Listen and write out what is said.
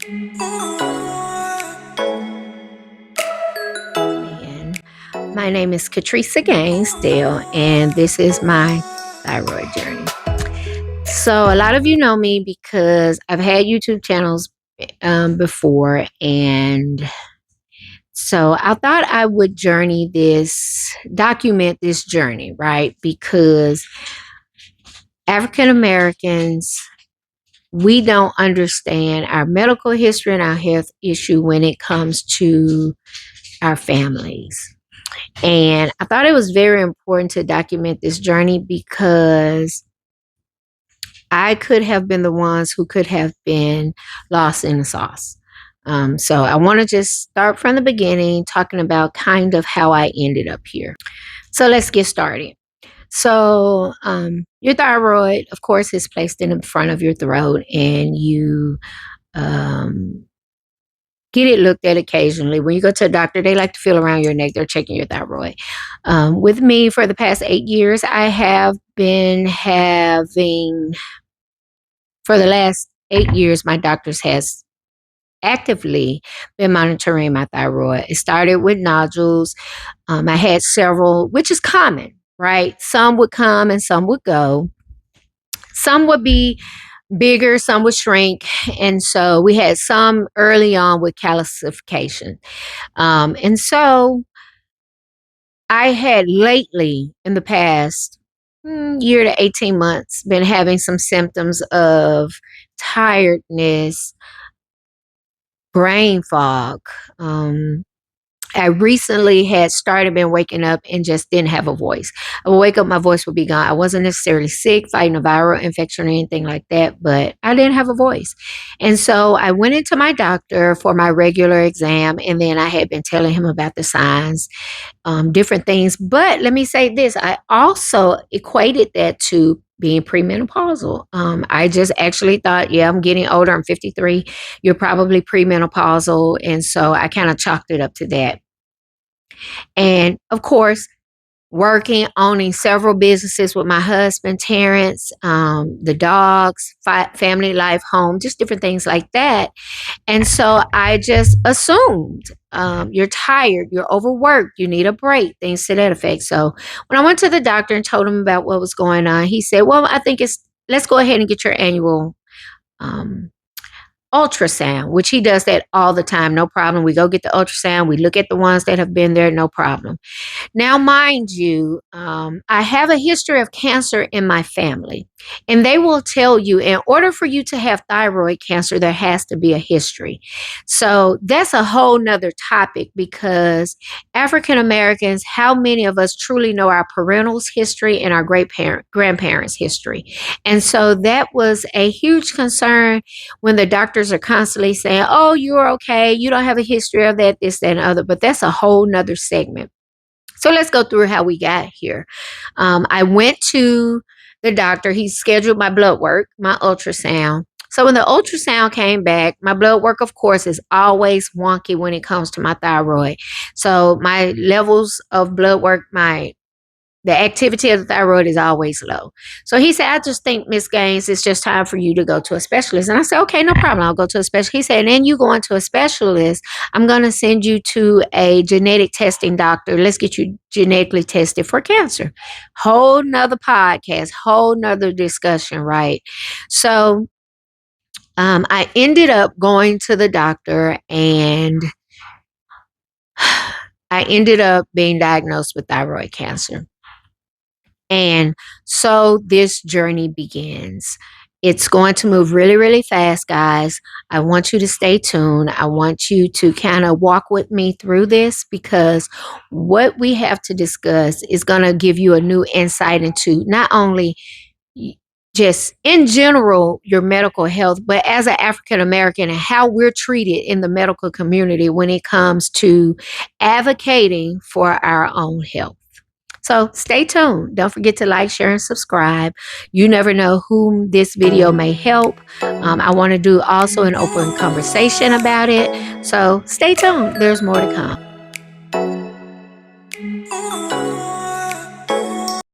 And my name is Katrisa Gainsdale, and this is my thyroid journey. So, a lot of you know me because I've had YouTube channels before, and so I thought I would document this journey, right? Because African Americans, we don't understand our medical history and our health issue when it comes to our families. And I thought it was very important to document this journey because I could have been the ones who could have been lost in the sauce. So I want to just start from the beginning, talking about kind of how I ended up here. So let's get started. So your thyroid, of course, is placed in the front of your throat, and you get it looked at occasionally. When you go to a doctor, they like to feel around your neck. They're checking your thyroid. With me, for the past 8 years, I have been having, for the last 8 years, my doctors has actively been monitoring my thyroid. It started with nodules. I had several, which is common, right? Some would come and some would go. Some would be bigger, some would shrink. And so we had some early on with calcification. And so I had lately, in the past year to 18 months, been having some symptoms of tiredness, brain fog. I recently had been waking up and just didn't have a voice. I would wake up, my voice would be gone. I wasn't necessarily sick, fighting a viral infection or anything like that, but I didn't have a voice. And so I went into my doctor for my regular exam, and then I had been telling him about the signs, different things. But let me say this, I also equated that to being premenopausal. I just actually thought, yeah, I'm getting older. I'm 53. You're probably premenopausal. And so I kind of chalked it up to that. And of course, owning several businesses with my husband, Terrence, the dogs, family life, home, just different things like that. And so I just assumed you're tired, you're overworked, you need a break, things to that effect. So when I went to the doctor and told him about what was going on, he said, well, I think let's go ahead and get your annual um, ultrasound, which he does that all the time. No problem. We go get the ultrasound. We look at the ones that have been there. No problem. Now, mind you, I have a history of cancer in my family, and they will tell you in order for you to have thyroid cancer, there has to be a history. So that's a whole nother topic because African Americans, how many of us truly know our parental's history and our grandparents' history? And so that was a huge concern when the doctors are constantly saying, oh, you're okay, you don't have a history of that, this, that, and other. But that's a whole nother segment. So let's go through how we got here. I went to the doctor. He scheduled my blood work, my ultrasound. So when the ultrasound came back, my blood work, of course, is always wonky when it comes to my thyroid. So my levels of blood work, the activity of the thyroid is always low. So he said, I just think, Miss Gaines, it's just time for you to go to a specialist. And I said, okay, no problem. I'll go to a specialist. He said, and then you going to a specialist, I'm going to send you to a genetic testing doctor. Let's get you genetically tested for cancer. Whole nother podcast, whole nother discussion, right? So I ended up going to the doctor, and I ended up being diagnosed with thyroid cancer. And so this journey begins. It's going to move really, really fast, guys. I want you to stay tuned. I want you to kind of walk with me through this because what we have to discuss is going to give you a new insight into not only just in general your medical health, but as an African American and how we're treated in the medical community when it comes to advocating for our own health. So stay tuned. Don't forget to like, share, and subscribe. You never know whom this video may help. I want to do also an open conversation about it. So stay tuned. There's more to come.